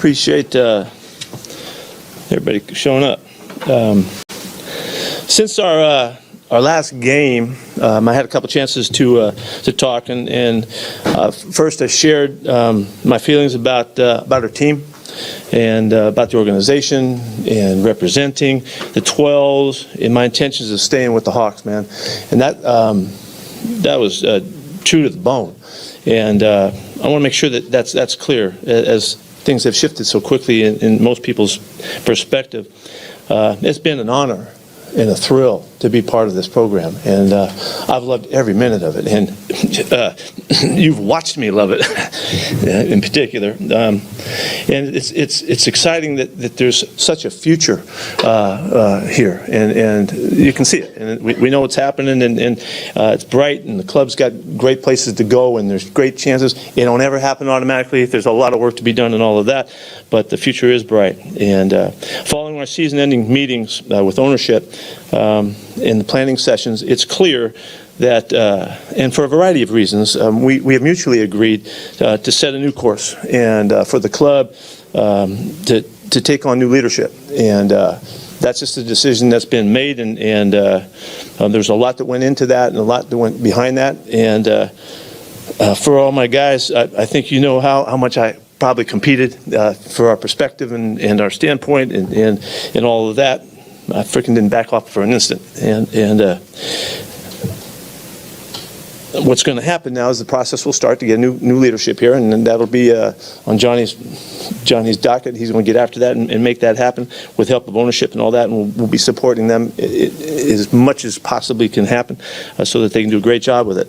appreciate everybody showing up. Since our last game, I had a couple chances to talk, and first I shared my feelings about our team and about the organization and representing the 12s and my intentions of staying with the Hawks, man. And that was true to the bone. And I want to make sure that that's clear as things have shifted so quickly in most people's perspective. It's been an honor and a thrill to be part of this program, and I've loved every minute of it, and you've watched me love it in particular, and it's exciting that there's such a future here, and you can see it, and we know what's happening, and it's bright, and the club's got great places to go, and there's great chances. It don't ever happen automatically. There's a lot of work to be done and all of that, but the future is bright. And following our season-ending meetings with ownership in the planning sessions, it's clear that, and for a variety of reasons, we have mutually agreed to set a new course and for the club to take on new leadership. And that's just a decision that's been made, and there's a lot that went into that and a lot that went behind that. And for all my guys, I think you know how much I probably competed for our perspective and our standpoint and all of that. I freaking didn't back off for an instant. And what's going to happen now is the process will start to get new leadership here, and then that'll be on Johnny's docket. He's going to get after that and make that happen with help of ownership and all that, and we'll be supporting them as much as possibly can happen so that they can do a great job with it.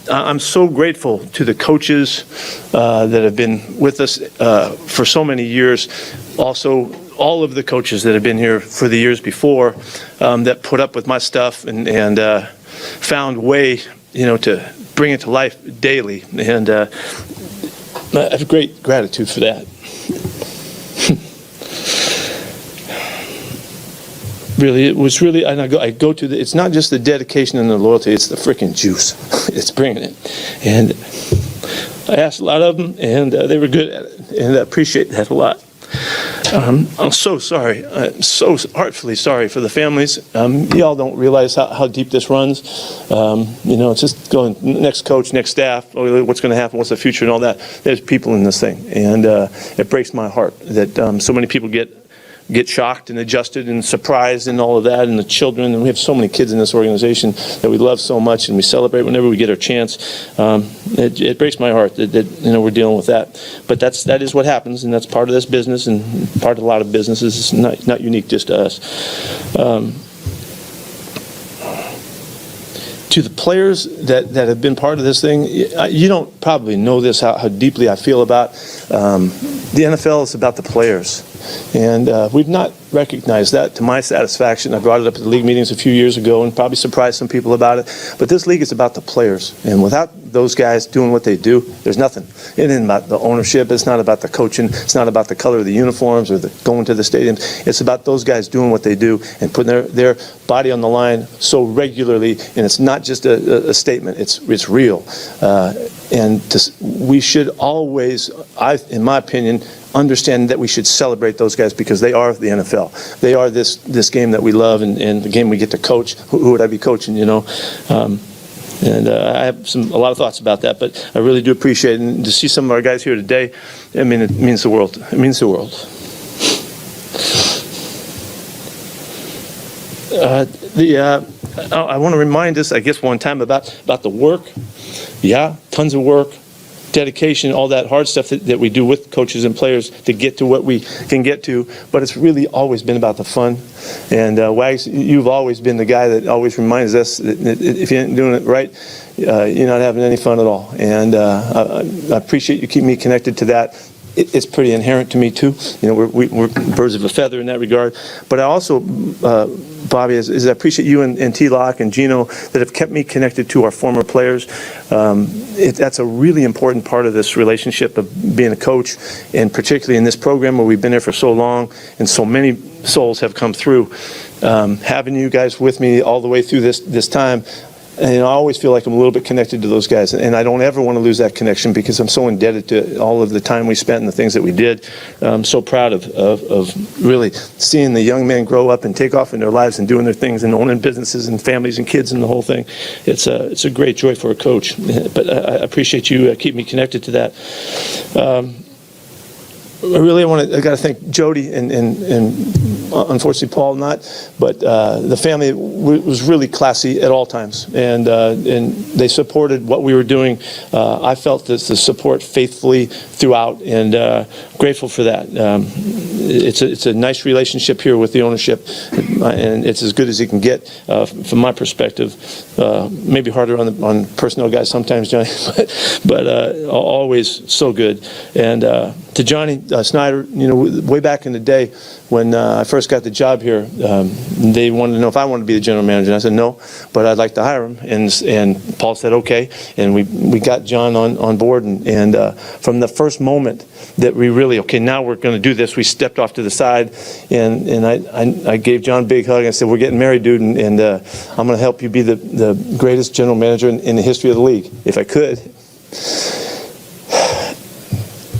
I'm so grateful to the coaches that have been with us for so many years. Also, all of the coaches that have been here for the years before that put up with my stuff and found way, to bring it to life daily, and I have great gratitude for that. Really, it was really, and I go to it's not just the dedication and the loyalty, it's the freaking juice. It's bringing it. And I asked a lot of them, and they were good at it, and I appreciate that a lot. I'm so sorry. I'm so heartfully sorry for the families. Y'all don't realize how deep this runs. It's just going next coach, next staff, what's going to happen, what's the future and all that. There's people in this thing. And it breaks my heart that so many people get shocked and adjusted and surprised and all of that, and the children, and we have so many kids in this organization that we love so much and we celebrate whenever we get our chance. It breaks my heart that we're dealing with that, but that is what happens, and that's part of this business and part of a lot of businesses. It's not unique just to us. To the players that have been part of this thing, you don't probably know this, how deeply I feel about the NFL is about the players. And we've not recognized that to my satisfaction. I brought it up at the league meetings a few years ago and probably surprised some people about it. But this league is about the players. And without those guys doing what they do, there's nothing. It isn't about the ownership. It's not about the coaching. It's not about the color of the uniforms or going to the stadiums. It's about those guys doing what they do and putting their body on the line so regularly. And it's not just a statement. It's real. We should always, in my opinion, understand that we should celebrate those guys because they are the NFL. They are this game that we love and the game we get to coach. Who would I be coaching, I have a lot of thoughts about that, but I really do appreciate it. And to see some of our guys here today, it means the world. It means the world. I want to remind us, I guess, one time about the work. Yeah, tons of work. Dedication, all that hard stuff that we do with coaches and players to get to what we can get to, but it's really always been about the fun. And Wags, you've always been the guy that always reminds us that if you ain't doing it right, you're not having any fun at all. And I appreciate you keeping me connected to that. It's pretty inherent to me too. We're birds of a feather in that regard. But I also, Bobby, is I appreciate you and T-Lock and Gino that have kept me connected to our former players. That's a really important part of this relationship of being a coach, and particularly in this program where we've been there for so long and so many souls have come through. Having you guys with me all the way through this time And I always feel like I'm a little bit connected to those guys, and I don't ever want to lose that connection because I'm so indebted to all of the time we spent and the things that we did. I'm so proud of really seeing the young men grow up and take off in their lives and doing their things and owning businesses and families and kids and the whole thing. It's a great joy for a coach, but I appreciate you keeping me connected to that. I got to thank Jody and unfortunately Paul not, but the family was really classy at all times, and they supported what we were doing. I felt the support faithfully throughout, and grateful for that. It's a nice relationship here with the ownership, and it's as good as you can get from my perspective. Maybe harder on personnel guys sometimes, Johnny, but always so good. And to Johnny Snyder, way back in the day when I first got the job here, they wanted to know if I wanted to be the general manager. And I said no, but I'd like to hire him. And Paul said okay, and we got John on board. And from the first moment that we really, okay, now we're going to do this, we stepped off to the side, and I gave John a big hug. I said, we're getting married, dude, and I'm going to help you be the greatest general manager in the history of the league, if I could.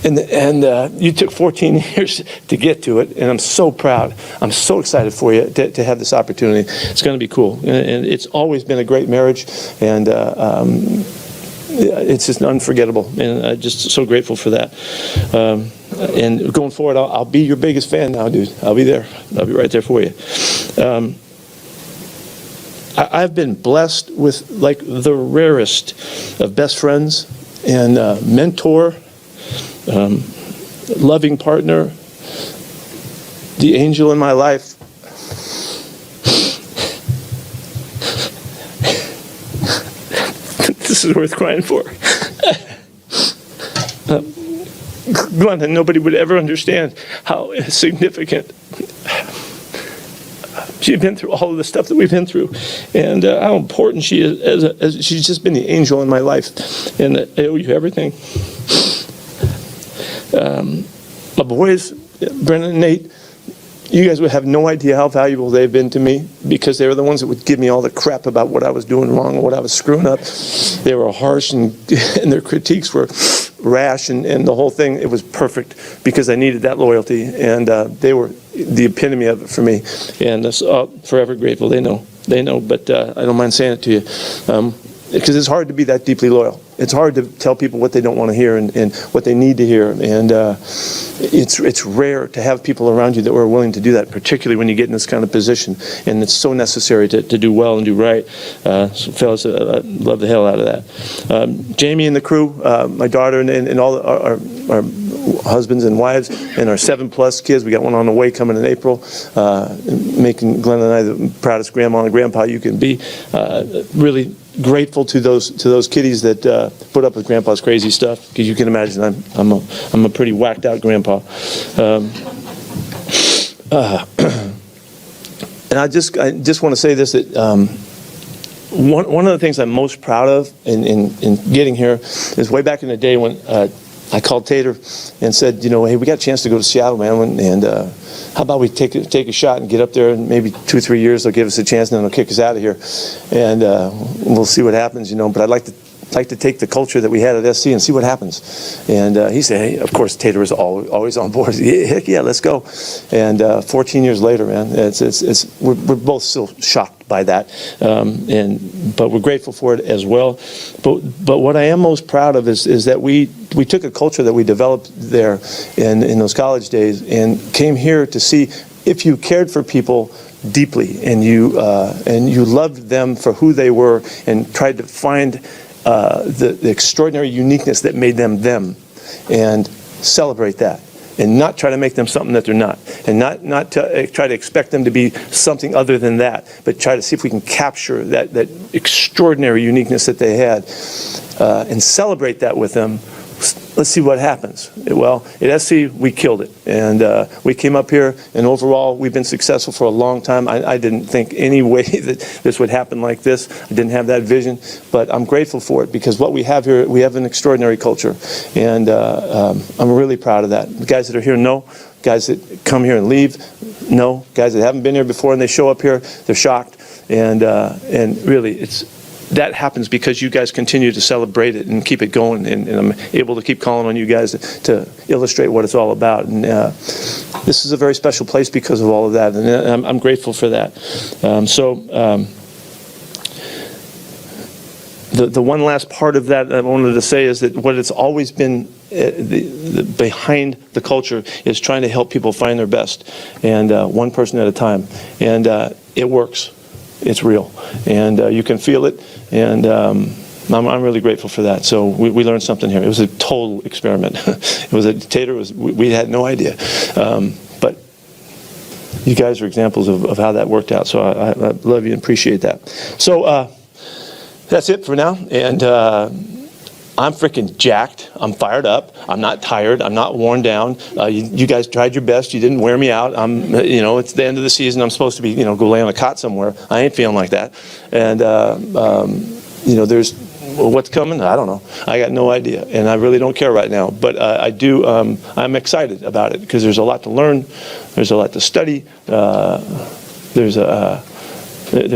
And you took 14 years to get to it, and I'm so proud. I'm so excited for you to have this opportunity. It's going to be cool, and it's always been a great marriage, and it's just unforgettable, and I'm just so grateful for that. And going forward, I'll be your biggest fan now, dude. I'll be there. I'll be right there for you. I've been blessed with like the rarest of best friends and mentor, loving partner, the angel in my life. This is worth crying for. Glenda, nobody would ever understand how significant she's been through all of the stuff that we've been through, and how important she is. As she's just been the angel in my life, and I owe you everything. My boys, Brendan and Nate, you guys would have no idea how valuable they've been to me, because they were the ones that would give me all the crap about what I was doing wrong or what I was screwing up. They were harsh, and their critiques were rash, and the whole thing, it was perfect because I needed that loyalty, and they were the epitome of it for me, and forever grateful. They know, but I don't mind saying it to you, because it's hard to be that deeply loyal. It's hard to tell people what they don't want to hear and what they need to hear, and it's rare to have people around you that were willing to do that, particularly when you get in this kind of position, and it's so necessary to do well and do right. So fellas, I love the hell out of that. Jamie and the crew, my daughter and all our husbands and wives, and our 7+ kids. We got one on the way coming in April, making Glenn and I the proudest grandma and grandpa you can be. Really grateful to those kiddies that put up with Grandpa's crazy stuff, because you can imagine I'm a pretty whacked out grandpa. And I just want to say this, that one of the things I'm most proud of in getting here is way back in the day when I called Tater and said, hey, we got a chance to go to Seattle, man, and how about we take a shot and get up there, and maybe 2-3 years they'll give us a chance, and then they'll kick us out of here, and we'll see what happens, but I'd like to take the culture that we had at SC and see what happens. And he said, hey, of course, Tater was always on board. Heck yeah, let's go. And 14 years later, man, we're both still shocked by that, but we're grateful for it as well. But what I am most proud of is that we took a culture that we developed there in those college days and came here to see if you cared for people deeply and you loved them for who they were and tried to find the extraordinary uniqueness that made them, and celebrate that, and not try to make them something that they're not, and not to try to expect them to be something other than that, but try to see if we can capture that extraordinary uniqueness that they had, and celebrate that with them. Let's see what happens. Well, at SC, we killed it. And we came up here, and overall, we've been successful for a long time. I didn't think any way that this would happen like this. I didn't have that vision. But I'm grateful for it, because what we have here, we have an extraordinary culture. And I'm really proud of that. The guys that are here know. Guys that come here and leave know. Guys that haven't been here before and they show up here, they're shocked. And really, that happens because you guys continue to celebrate it and keep it going, and I'm able to keep calling on you guys to illustrate what it's all about. And this is a very special place because of all of that, and I'm grateful for that. The one last part of that I wanted to say is that what it's always been behind the culture is trying to help people find their best, and one person at a time. And it works. It's real. And you can feel it. And I'm really grateful for that. So we learned something here. It was a total experiment. It was a dictator. We had no idea. But you guys are examples of how that worked out. So I love you and appreciate that. So that's it for now. And I'm freaking jacked. I'm fired up. I'm not tired. I'm not worn down. You guys tried your best. You didn't wear me out. It's the end of the season. I'm supposed to be, go lay on a cot somewhere. I ain't feeling like that. And, there's what's coming. I don't know. I got no idea. And I really don't care right now. But I do. I'm excited about it because there's a lot to learn. There's a lot to study. There's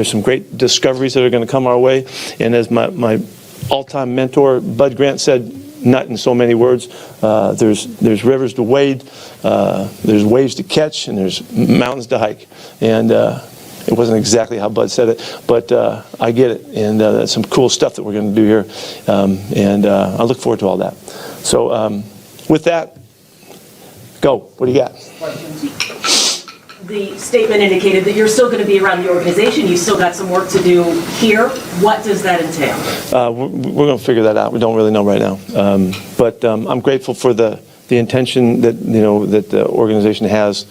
some great discoveries that are going to come our way. And as my all-time mentor, Bud Grant, said, not in so many words, there's rivers to wade, there's waves to catch, and there's mountains to hike. And it wasn't exactly how Bud said it, but I get it. And that's some cool stuff that we're going to do here. And I look forward to all that. So with that, go. What do you got? The statement indicated that you're still going to be around the organization. You still got some work to do here. What does that entail? We're going to figure that out. We don't really know right now. But I'm grateful for the intention that that the organization has,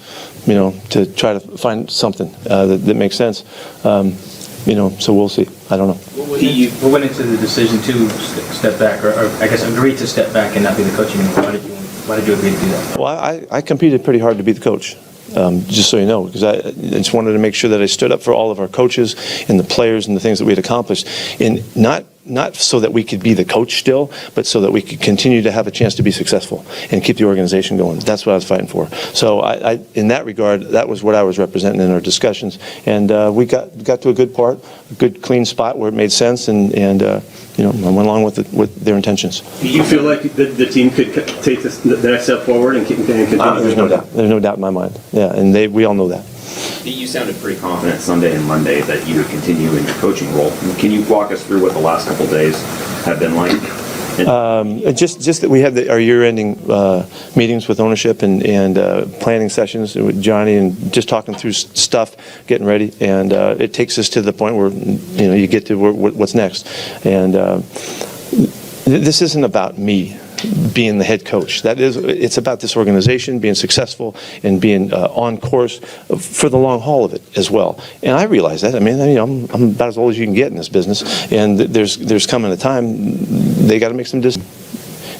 to try to find something that makes sense. So we'll see. I don't know. You went into the decision to step back, or I guess agreed to step back and not be the coach anymore. Why did you agree to do that? Well, I competed pretty hard to be the coach. Just so you know, because I just wanted to make sure that I stood up for all of our coaches and the players and the things that we had accomplished, and not so that we could be the coach still, but so that we could continue to have a chance to be successful and keep the organization going. That's what I was fighting for. So I in that regard, that was what I was representing in our discussions, and we got to a good part, a good clean spot where it made sense, and I went along with their intentions. Do you feel like the team could take the next step forward and continue? There's no doubt. There's no doubt in my mind. Yeah, and we all know that. You sounded pretty confident Sunday and Monday that you would continue in your coaching role. Can you walk us through what the last couple of days have been like? Just that we had our year-ending meetings with ownership and planning sessions with Johnny, and just talking through stuff, getting ready, and it takes us to the point where you get to what's next. And this isn't about me being the head coach. It's about this organization being successful and being on course for the long haul of it as well. And I realize that. I mean, I'm about as old as you can get in this business, and there's coming a time they got to make some decisions.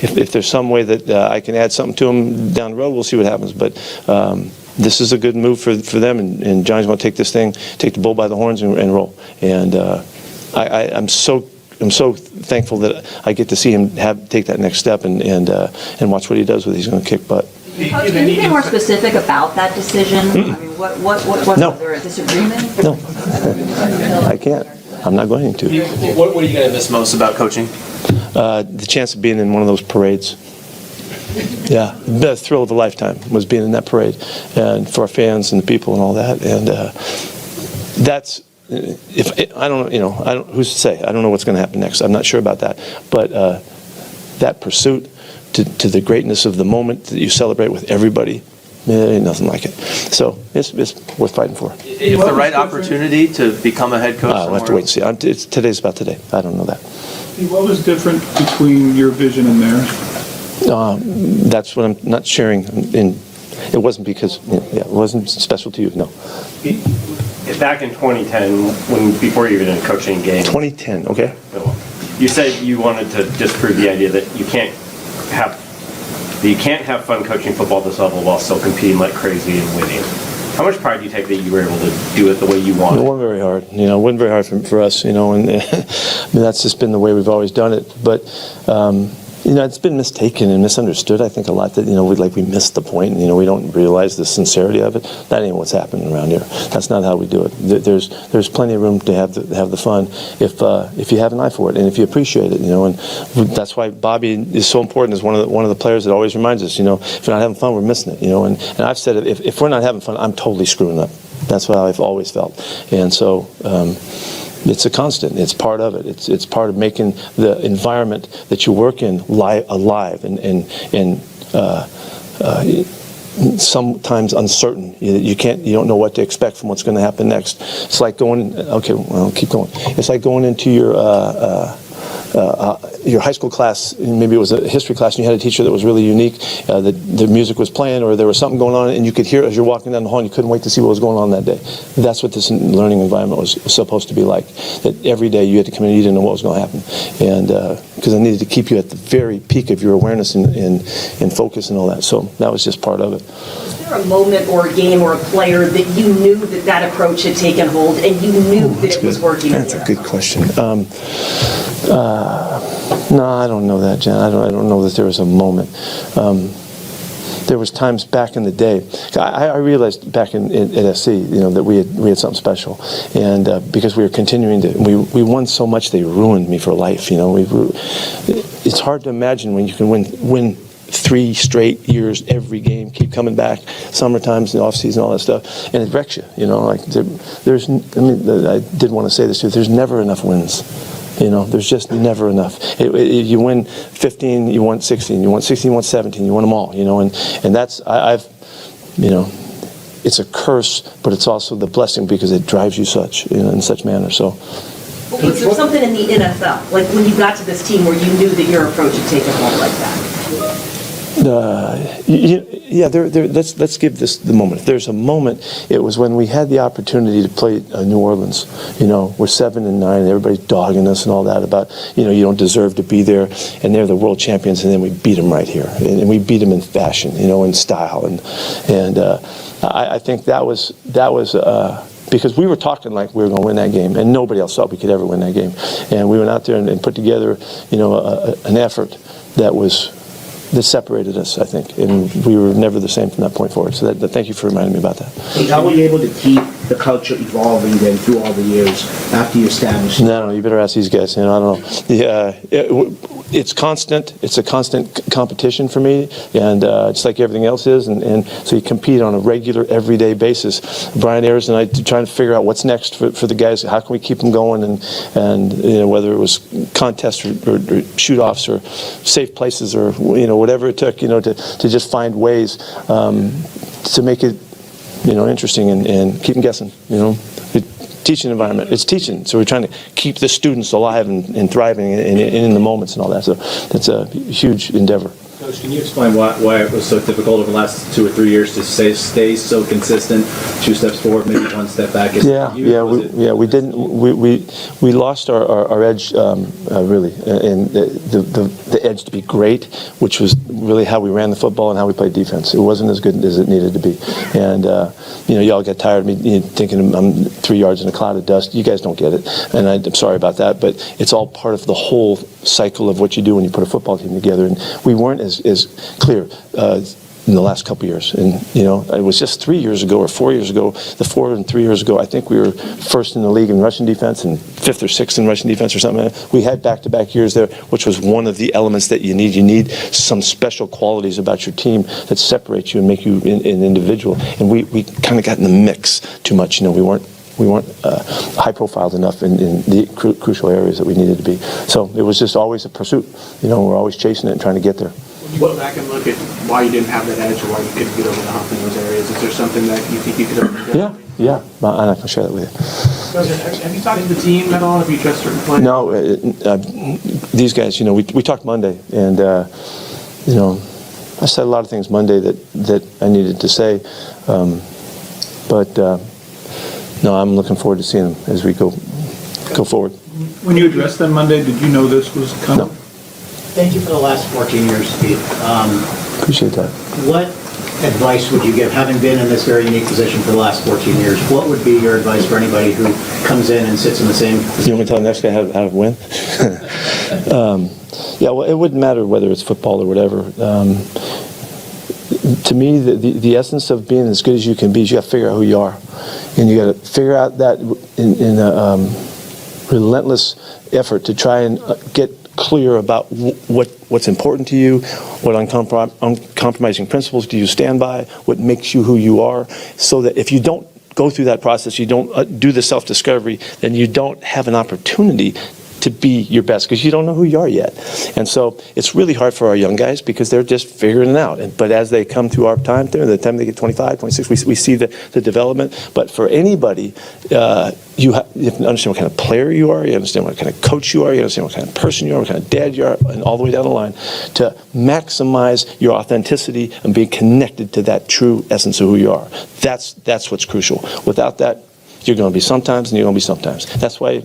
If there's some way that I can add something to them down the road, we'll see what happens. But this is a good move for them, and Johnny's going to take this thing, take the bull by the horns, and roll. And I'm so thankful that I get to see him take that next step and watch what he does with it. He's going to kick butt. Coach, can you be more specific about that decision? I mean, what was there a disagreement? No, I can't. I'm not going to. What are you going to miss most about coaching? The chance of being in one of those parades. Yeah, the thrill of a lifetime was being in that parade, and for our fans and the people and all that. And that's. I don't know, who's to say? I don't know what's going to happen next. I'm not sure about that. But that pursuit to the greatness of the moment that you celebrate with everybody, there ain't nothing like it. So it's worth fighting for. If the right opportunity to become a head coach, we'll have to wait and see. Today's about today. I don't know that. What was different between your vision and theirs? That's what I'm not sharing. It wasn't because it wasn't special to you. No. Back in 2010, before you were in a coaching game. 2010, okay. You said you wanted to disprove the idea that you can't have fun coaching football at this level while still competing like crazy and winning. How much pride do you take that you were able to do it the way you wanted? It wasn't very hard. It wasn't very hard for us. And that's just been the way we've always done it. But It's been mistaken and misunderstood, I think, a lot, that, we missed the point, and, we don't realize the sincerity of it. That ain't what's happening around here. That's not how we do it. There's plenty of room to have the fun if you have an eye for it and if you appreciate it, and that's why Bobby is so important as one of the players that always reminds us, if we're not having fun, we're missing it, and I've said it, if we're not having fun, I'm totally screwing up. That's what I've always felt. And so, it's a constant. It's part of it. It's part of making the environment that you work in alive and sometimes uncertain. You don't know what to expect from what's going to happen next. It's like going. Okay, well, keep going. It's like going into your high school class. Maybe it was a history class, and you had a teacher that was really unique. The music was playing, or there was something going on, and you could hear it as you're walking down the hall, and you couldn't wait to see what was going on that day. That's what this learning environment was supposed to be like. That every day you had to come in and you didn't know what was going to happen, and because I needed to keep you at the very peak of your awareness and focus and all that. So that was just part of it. Is there a moment or a game or a player that you knew that approach had taken hold and you knew that it was working? That's a good question. No, I don't know that, Jen. I don't know that there was a moment. There was times back in the day. I realized back at SC, that we had something special, and because we were continuing to, we won so much they ruined me for life. It's hard to imagine when you can win 3 straight years, every game, keep coming back, summer times, the off season, all that stuff, and it wrecks you. I did want to say this too. There's never enough wins. There's just never enough. You win 15, you won 16, you won 16, you won 17, you won them all. And that's it's a curse, but it's also the blessing because it drives you in such manner. So. Was there something in the NFL, like when you got to this team, where you knew that your approach had taken hold like that? Let's give this the moment. If there's a moment, it was when we had the opportunity to play New Orleans. We're 7-9, and everybody's dogging us and all that about, you don't deserve to be there, and they're the world champions, and then we beat them right here, and we beat them in fashion, in style, and I think that was because we were talking like we were going to win that game, and nobody else thought we could ever win that game, and we went out there and put together, an effort that separated us, I think, and we were never the same from that point forward. So thank you for reminding me about that. How were you able to keep the culture evolving then through all the years after you established it? No, you better ask these guys. I don't know. It's constant. It's a constant competition for me, and just like everything else is. And so you compete on a regular, everyday basis. Brian Ayers and I trying to figure out what's next for the guys. How can we keep them going? And whether it was contests or shoot-offs or safe places or whatever it took, to just find ways to make it, interesting and keep them guessing, Teaching environment. It's teaching, so we're trying to keep the students alive and thriving in the moments and all that. So that's a huge endeavor. Coach, can you explain why it was so difficult over the last 2 or 3 years to stay so consistent? 2 steps forward, maybe 1 step back. We didn't. We lost our edge really, and the edge to be great, which was really how we ran the football and how we played defense. It wasn't as good as it needed to be, and y'all get tired of me thinking I'm 3 yards in a cloud of dust. You guys don't get it, and I'm sorry about that, but it's all part of the whole cycle of what you do when you put a football team together, and we weren't as clear in the last couple of years. And it was just 3 years ago or 4 years ago, the 4 and 3 years ago, I think we were first in the league in rushing defense and 5th or 6th in rushing defense or something. We had back-to-back years there, which was one of the elements that you need. You need some special qualities about your team that separate you and make you an individual. And we kind of got in the mix too much. We weren't high-profiled enough in the crucial areas that we needed to be. So it was just always a pursuit. We're always chasing it and trying to get there. When you go back and look at why you didn't have that edge or why you couldn't get over the hump in those areas, is there something that you think you could have done? Yeah. I'm not going to share that with you. Have you talked to the team at all? Have you addressed certain players? No. These guys, we talked Monday, and I said a lot of things Monday that I needed to say, but. No, I'm looking forward to seeing them as we go forward. When you addressed them Monday, did you know this was coming? No. Thank you for the last 14 years, Steve. Appreciate that. What advice would you give, having been in this very unique position for the last 14 years, what would be your advice for anybody who comes in and sits in the same position? You want me to tell the next guy how to win? Yeah, well, it wouldn't matter whether it's football or whatever. To me, the essence of being as good as you can be is you got to figure out who you are. And you got to figure out that in a relentless effort to try and get clear about what's important to you, what uncompromising principles do you stand by, what makes you who you are, so that if you don't go through that process, you don't do the self-discovery, then you don't have an opportunity to be your best because you don't know who you are yet. And so it's really hard for our young guys because they're just figuring it out. But as they come through our time, the time they get 25, 26, we see the development. But for anybody, you have to understand what kind of player you are, you understand what kind of coach you are, you understand what kind of person you are, what kind of dad you are, and all the way down the line to maximize your authenticity and being connected to that true essence of who you are. That's what's crucial. Without that, you're going to be sometimes and you're going to be sometimes. That's why,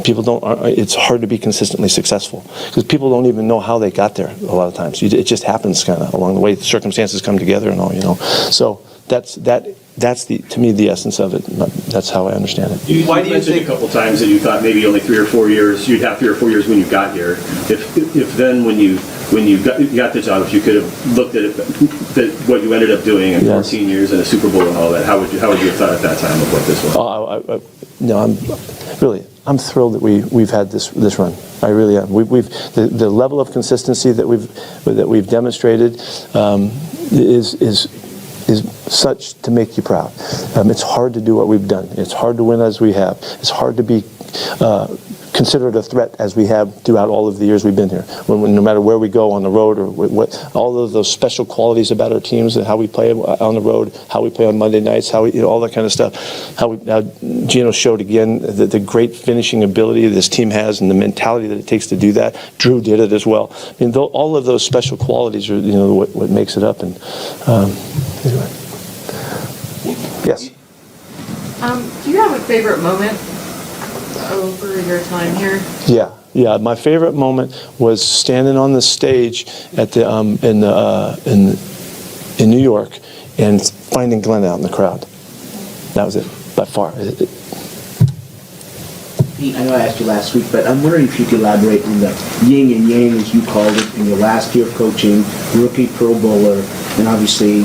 people don't. It's hard to be consistently successful because people don't even know how they got there. A lot of times, it just happens kind of along the way. Circumstances come together and all. So that's to me the essence of it. That's how I understand it. Why do you think a couple times that you thought maybe only 3 or 4 years? You'd have 3 or 4 years when you got here. If then when you got the job, if you could have looked at it, what you ended up doing in 14 years and a Super Bowl and all that, how would you have thought at that time of what this was? I'm thrilled that we've had this run. I really am. The level of consistency that we've demonstrated is such to make you proud. It's hard to do what we've done. It's hard to win as we have. It's hard to be considered a threat as we have throughout all of the years we've been here. When no matter where we go on the road or what all of those special qualities about our teams and how we play on the road, how we play on Monday nights, how we, all that kind of stuff. How Gino showed again the great finishing ability this team has and the mentality that it takes to do that. Drew did it as well. I mean, all of those special qualities are what makes it up. And anyway. Yes. Do you have a favorite moment over your time here? Yeah. My favorite moment was standing on the stage at the in New York and finding Glenn out in the crowd. That was it, by far. Pete, I know I asked you last week, but I'm wondering if you could elaborate on the yin and yang, as you called it, in your last year of coaching, rookie Pro Bowler, and obviously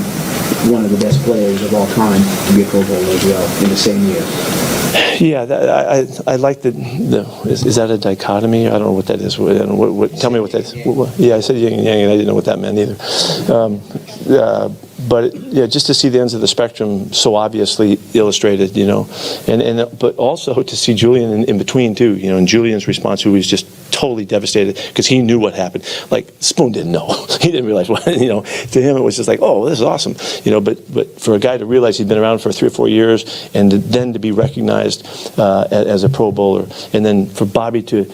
one of the best players of all time to be a Pro Bowler as well in the same year. Yeah, I like is that a dichotomy? I don't know what that is. Tell me what that is. Yeah, I said yin and yang, and I didn't know what that meant either. But just to see the ends of the spectrum so obviously illustrated, but also to see Julian in between too, and Julian's response, who was just totally devastated because he knew what happened. Like Spoon didn't know. He didn't realize what, to him it was just like, oh, this is awesome. But for a guy to realize he'd been around for 3 or 4 years and then to be recognized as a Pro Bowler, and then for Bobby to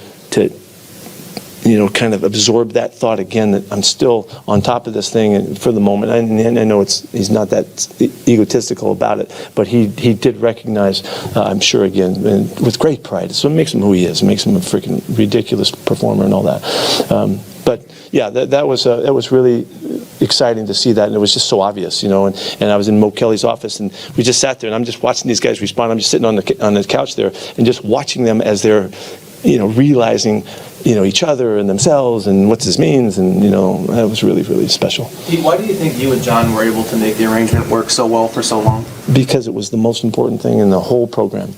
kind of absorb that thought again, that I'm still on top of this thing and for the moment. And I know he's not that egotistical about it, but he did recognize, I'm sure again, and with great pride. It's what makes him who he is. It makes him a freaking ridiculous performer and all that. But yeah, that was really exciting to see that, and it was just so obvious, and I was in Mo Kelly's office, and we just sat there, and I'm just watching these guys respond. I'm just sitting on the couch there, and just watching them as they're, realizing, each other and themselves and what this means, and that was really, really special. Why do you think you and John were able to make the arrangement work so well for so long? Because it was the most important thing in the whole program.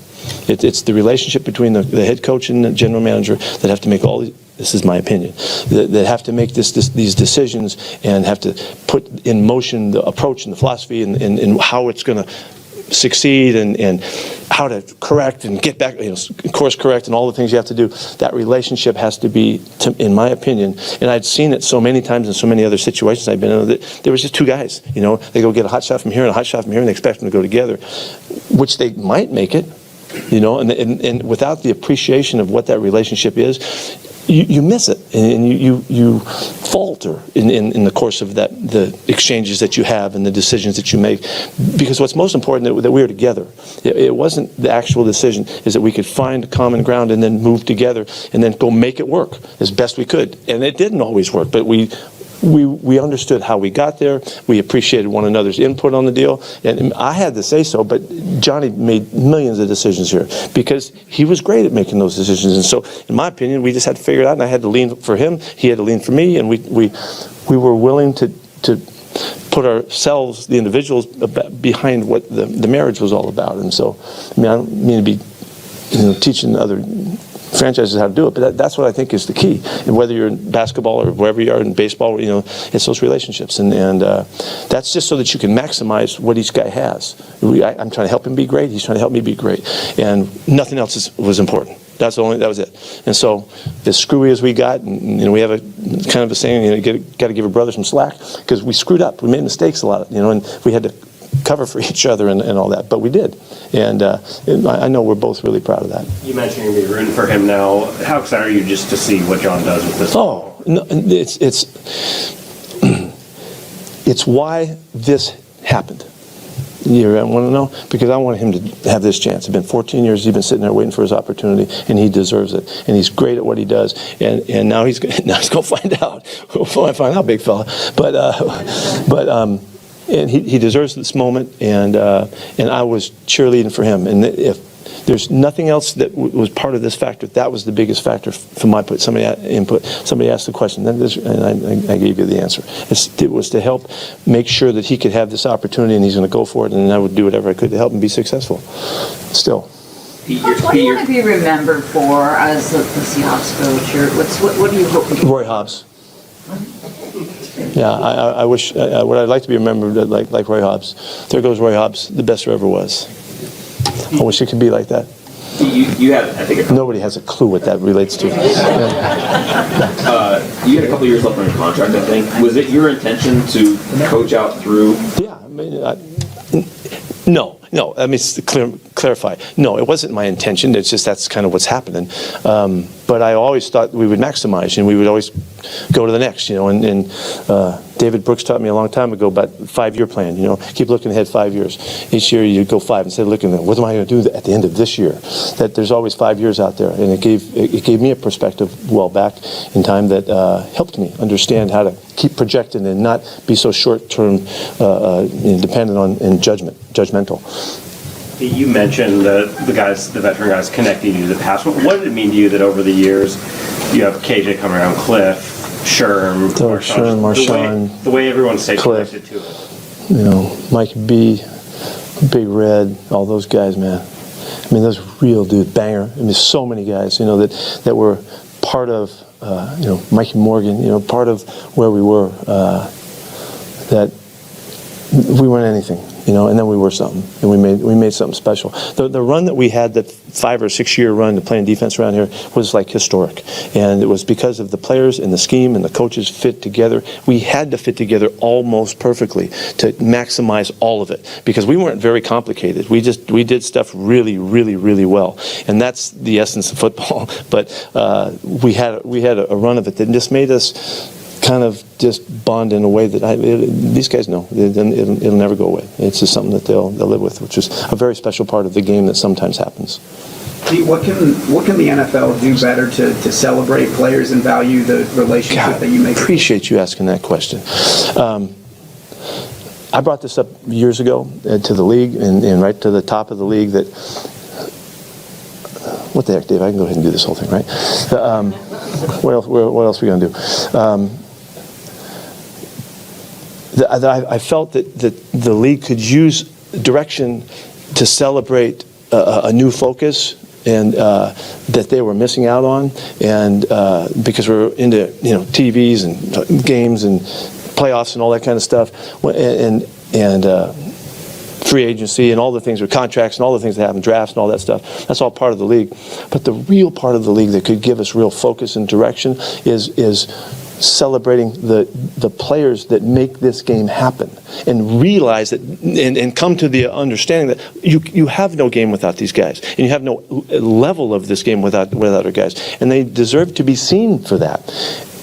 It's the relationship between the head coach and the general manager that have to make all. This is my opinion. That have to make these decisions and have to put in motion the approach and the philosophy and how it's going to succeed and how to correct and get back, course correct and all the things you have to do. That relationship has to be, in my opinion, and I'd seen it so many times in so many other situations I've been in, that there was just two guys, they go get a hot shot from here and a hot shot from here and they expect them to go together, which they might make it, and without the appreciation of what that relationship is, you miss it, and you falter in the course of the exchanges that you have and the decisions that you make. Because what's most important that we were together. It wasn't the actual decision, is that we could find common ground and then move together and then go make it work as best we could. And it didn't always work, but we we understood how we got there. We appreciated one another's input on the deal. And I had to say so, but Johnny made millions of decisions here because he was great at making those decisions. And so, in my opinion, we just had to figure it out, and I had to lean for him. He had to lean for me, and we were willing to put ourselves, the individuals, behind what the marriage was all about. And so, I mean, I don't mean to be teaching other franchises how to do it, but that's what I think is the key. And whether you're in basketball or wherever you are in baseball, it's those relationships, and that's just so that you can maximize what each guy has. I'm trying to help him be great. He's trying to help me be great, and nothing else was important. That was it. And so, as screwy as we got, and we have a kind of a saying, got to give a brother some slack, because we screwed up. We made mistakes a lot, and we had to cover for each other and all that, but we did. And I know we're both really proud of that. You mentioned you're going to be rooting for him now. How excited are you just to see what John does with this? Oh, no, it's why this happened. You want to know? Because I wanted him to have this chance. It's been 14 years. He's been sitting there waiting for his opportunity, and he deserves it. And he's great at what he does. And now he's going to find out. We'll find out, big fella. And he deserves this moment. And I was cheerleading for him. And if there's nothing else that was part of this factor, that was the biggest factor from my input. Somebody asked the question, and I gave you the answer. It was to help make sure that he could have this opportunity, and he's going to go for it, and I would do whatever I could to help him be successful. Still. What do you want to be remembered for as the Seahawks coach? What do you hope? Roy Hobbs. Yeah, I wish. What I'd like to be remembered like Roy Hobbs. There goes Roy Hobbs, the best there ever was. I wish it could be like that. You had, I think, nobody has a clue what that relates to. You had a couple years left on your contract, I think. Was it your intention to coach out through? Yeah, I mean, no. Let me clarify. No, it wasn't my intention. It's just that's kind of what's happening. But I always thought we would maximize, and we would always go to the next. And David Brooks taught me a long time ago about 5-year plan. Keep looking ahead 5 years. Each year you go 5 instead of looking at what am I going to do at the end of this year. That there's always 5 years out there, and it gave me a perspective well back in time that helped me understand how to keep projecting and not be so short-term dependent on and judgmental. You mentioned the veteran guys connecting you to the past. What did it mean to you that over the years you have KJ coming around, Cliff, Sherm, Marshawn, the way everyone stayed connected to it? Mike B, Big Red, all those guys, man. I mean, those real dudes, Banger. I mean, so many guys, that were part of, Mikey Morgan, part of where we were, that we weren't anything. And then we were something, and we made something special. The run that we had, that 5 or 6 year run to playing defense around here, was like historic, and it was because of the players and the scheme and the coaches fit together. We had to fit together almost perfectly to maximize all of it because we weren't very complicated. We did stuff really, really, really well, and that's the essence of football. But we had a run of it that just made us kind of just bond in a way that these guys know it'll never go away. It's just something that they'll live with, which is a very special part of the game that sometimes happens. What can the NFL do better to celebrate players and value the relationship that you make? I appreciate you asking that question. I brought this up years ago to the league and right to the top of the league that. What the heck, Dave? I can go ahead and do this whole thing, right? What else are we going to do? I felt that the league could use direction to celebrate a new focus and that they were missing out on, and because we're into TVs and games and playoffs and all that kind of stuff, and free agency and all the things with contracts and all the things that happen, drafts and all that stuff. That's all part of the league. But the real part of the league that could give us real focus and direction is celebrating the players that make this game happen, and realize that and come to the understanding that you have no game without these guys, and you have no level of this game without our guys, and they deserve to be seen for that.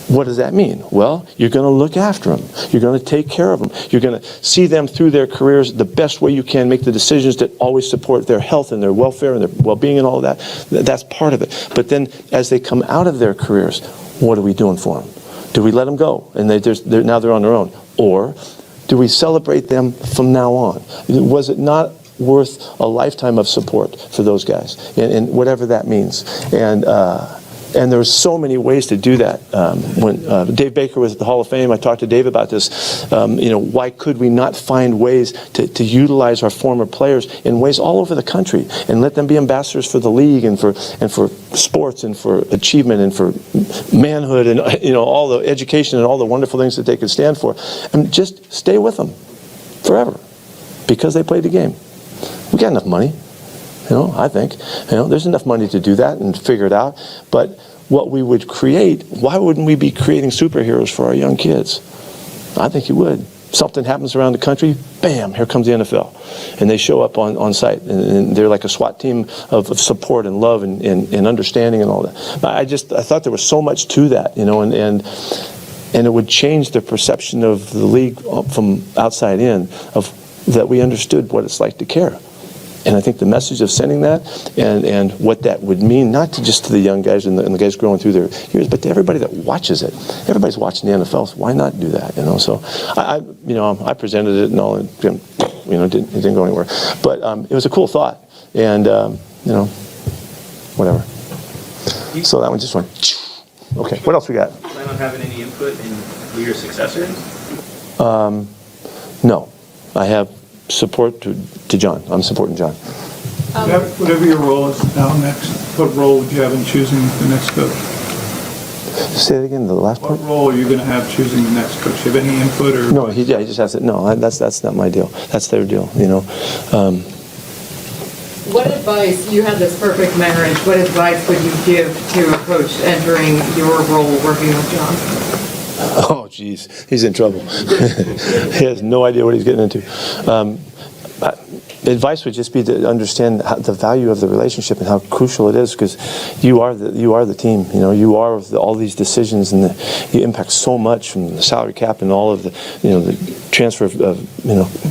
What does that mean? Well, you're going to look after them. You're going to take care of them. You're going to see them through their careers the best way you can, make the decisions that always support their health and their welfare and their well-being and all of that. That's part of it. But then as they come out of their careers, what are we doing for them? Do we let them go and now they're on their own? Or do we celebrate them from now on? Was it not worth a lifetime of support for those guys, and whatever that means? And there were so many ways to do that. When Dave Baker was at the Hall of Fame, I talked to Dave about this. Why could we not find ways to utilize our former players in ways all over the country and let them be ambassadors for the league and for sports and for achievement and for manhood and all the education and all the wonderful things that they could stand for, and just stay with them forever because they played the game. We got enough money. I think, there's enough money to do that and figure it out. But what we would create, why wouldn't we be creating superheroes for our young kids? I think you would. Something happens around the country, bam, here comes the NFL. And they show up on site. And they're like a SWAT team of support and love and understanding and all that. I thought there was so much to that, and it would change the perception of the league from outside in, of that we understood what it's like to care. And I think the message of sending that and what that would mean, not just to the young guys and the guys growing through their years, but to everybody that watches it. Everybody's watching the NFL, so why not do that? So I presented it and all, and it didn't go anywhere. But it was a cool thought, and whatever. So that one just went. Okay, what else we got? Plan on having any input in who your successor is? No, I have support to John. I'm supporting John. Whatever your role is now next, what role would you have in choosing the next coach? Say it again, the last part? What role are you going to have choosing the next coach? Do you have any input or? No, he just has to, no, that's not my deal. That's their deal, What advice, you had this perfect marriage, what advice would you give to a coach entering your role working with John? Oh, geez, he's in trouble. He has no idea what he's getting into. Advice would just be to understand the value of the relationship and how crucial it is, because you are the team. You are all these decisions, and you impact so much from the salary cap and all of the the transfer of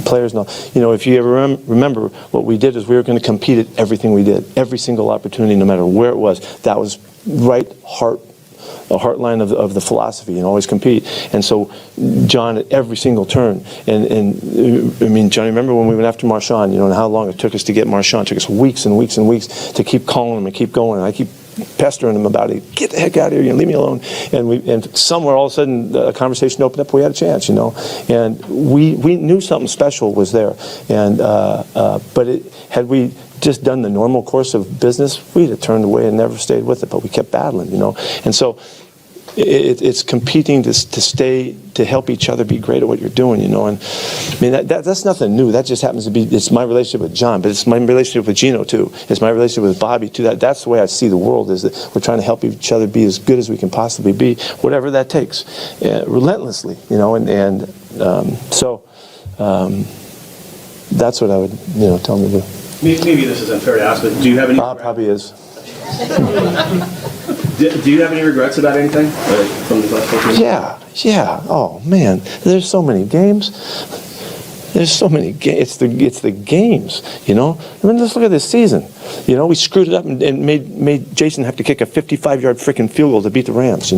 players and all. If you ever remember, what we did is we were going to compete at everything we did, every single opportunity, no matter where it was. That was a heartline of the philosophy, and always compete. And so John at every single turn, and I mean, Johnny, remember when we went after Marshawn, and how long it took us to get Marshawn? It took us weeks and weeks and weeks to keep calling him and keep going. And I keep pestering him about it. Get the heck out of here, leave me alone. And somewhere all of a sudden a conversation opened up, we had a chance, and we knew something special was there. And but had we just done the normal course of business, we'd have turned away and never stayed with it, but we kept battling, And so it's competing to help each other be great at what you're doing, And I mean, that's nothing new. That just happens to be, it's my relationship with John, but it's my relationship with Gino too. It's my relationship with Bobby too. That's the way I see the world, is that we're trying to help each other be as good as we can possibly be, whatever that takes, relentlessly, So that's what I would, tell them to do. Maybe this is unfair to ask, but do you have any? Bob probably is. Do you have any regrets about anything from the last 14 years? Yeah. Oh man, there's so many games. There's so many games. It's the games, I mean, let's look at this season. We screwed it up and made Jason have to kick a 55-yard freaking field goal to beat the Rams, in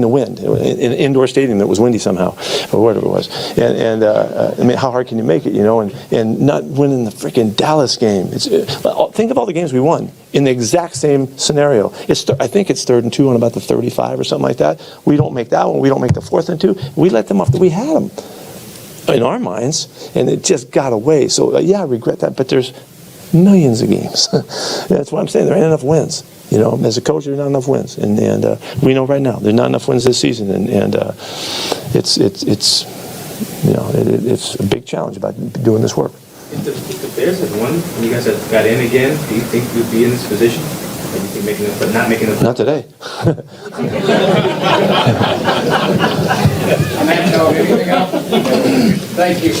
the wind, in an indoor stadium that was windy somehow, or whatever it was. And I mean, how hard can you make it, and not winning the freaking Dallas game? Think of all the games we won in the exact same scenario. I think it's 3rd and 2 on about the 35 or something like that. We don't make that one. We don't make the 4th and 2. We let them off. We had them in our minds, and it just got away. So I regret that, but there's millions of games. That's what I'm saying. There ain't enough wins. As a coach, there's not enough wins, and we know right now there's not enough wins this season, and it's a big challenge about doing this work. If the Bears had won and you guys had got in again, do you think you'd be in this position? Or do you think not making it? Not today. Anything else? Thank you.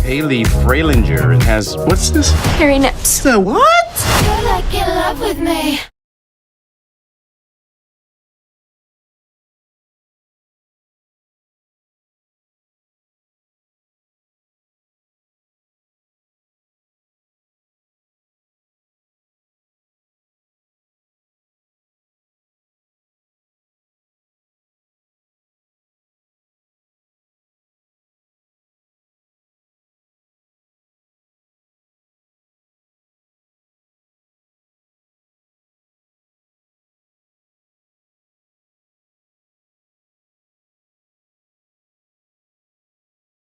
Haley Freilinger has, what's this? Hairy nips. The what? You're like in love with me.